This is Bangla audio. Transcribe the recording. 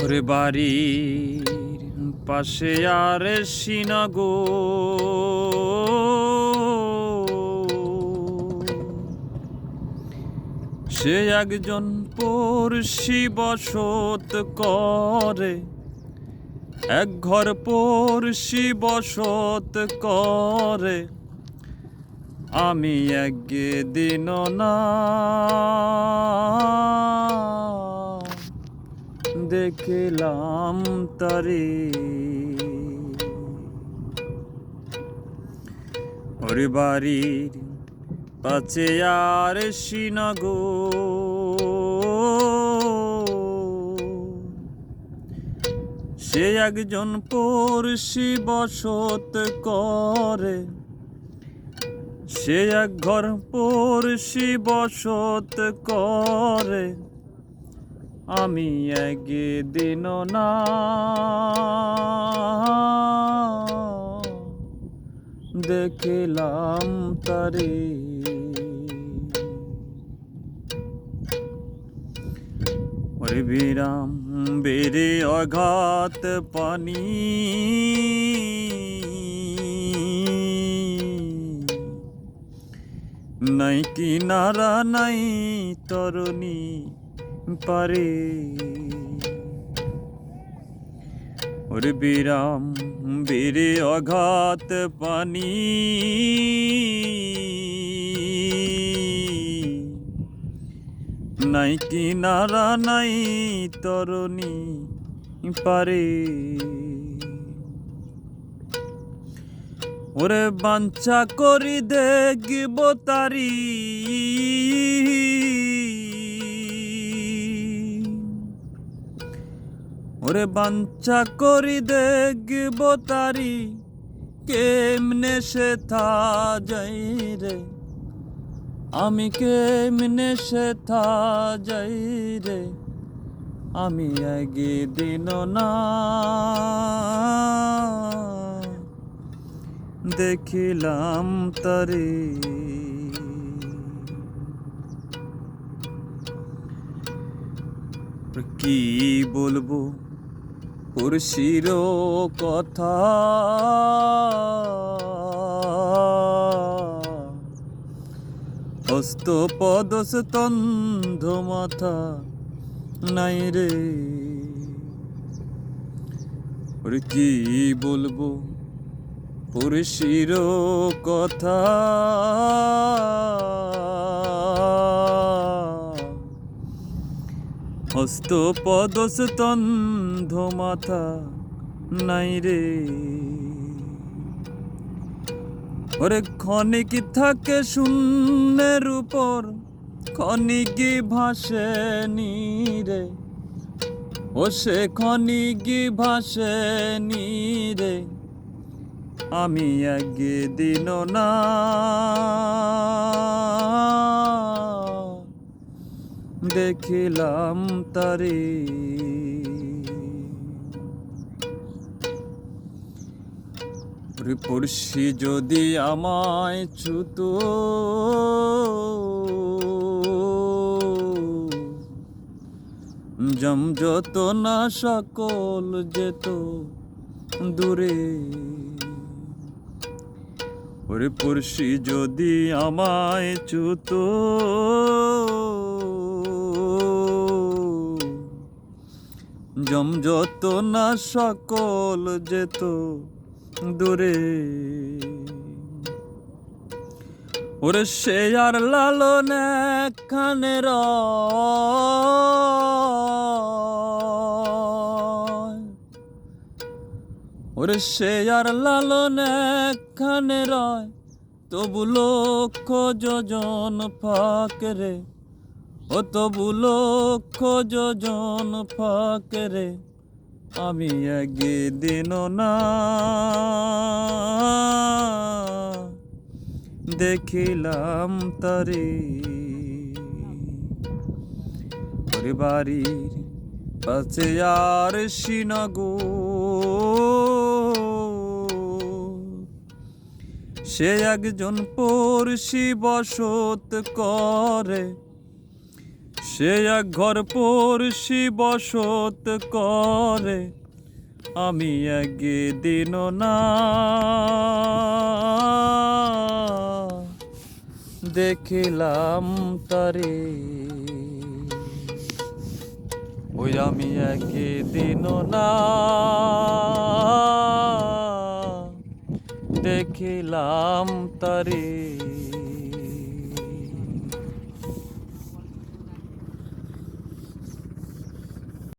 ওরে বাড়ির পাশে আর সিনাগো সে একজন পড়শি বসত করে, এক ঘর পড়শি বসত করে। আমি একদিন না দেখিলাম তারে। ওরে বাড়ির পাছে আর সিনাগো সে একজন পড়শি বসত করে, সে এক ঘর পড়শি বসত করে। আমি একদিন না দেখিলাম তারে। ওরে বিরাম বেড়ে অগাধ পানি, নাই কিনারা নাই তরুণী পারে। ওরে বিরাম বেড়ে অগাধ পানি, নাই কিনারা নাই তরুণী পারে। ওরে বাঞ্ছা করি দেখব তারি, ওরে বাঞ্ছা করি দেখব তারি। কেমনে সে থা যাই রে, আমি কেমনে সে থা যাই রে। আমি একদিন না দেখিলাম তারে। কি বলবো পড়শির কথা, হস্ত পদ স্তন্ধ মাথা নাই রে। ওরে কি বলবো পড়শির কথা, হস্ত পদ স্তন্ধ মাথা নাই রে। ওরে ক্ষণিক থাকে শূন্যের উপর, ক্ষণিক ভাসে নীরে। ও সে ক্ষণিক ভাসে নীরে। আমি একদিন না দেখিলাম তারে। পড়শি যদি আমায় ছুতো, জম যত না সকল যেত দূরে। ওরে পড়শি যদি আমায় ছুতো, জম যত না সকল যেত দূরে। ওরে সে আর লালন একখানে রয়, ওরে সে আর লালন একখানে রয়। তবু লক্ষ যোজন ফাঁক রে, ও তবু লক্ষ যোজন ফাঁক রে। আমি একদিন না দেখিলাম তারে। ওরে বাড়ির পাছে আর সিনাগো সে একজন পড়শি বসত করে, সে এক ঘর পড়শি বসত করে, আমি একদিন না দেখিলাম তারে। ওই আমি একদিন না দেখিলাম তারে।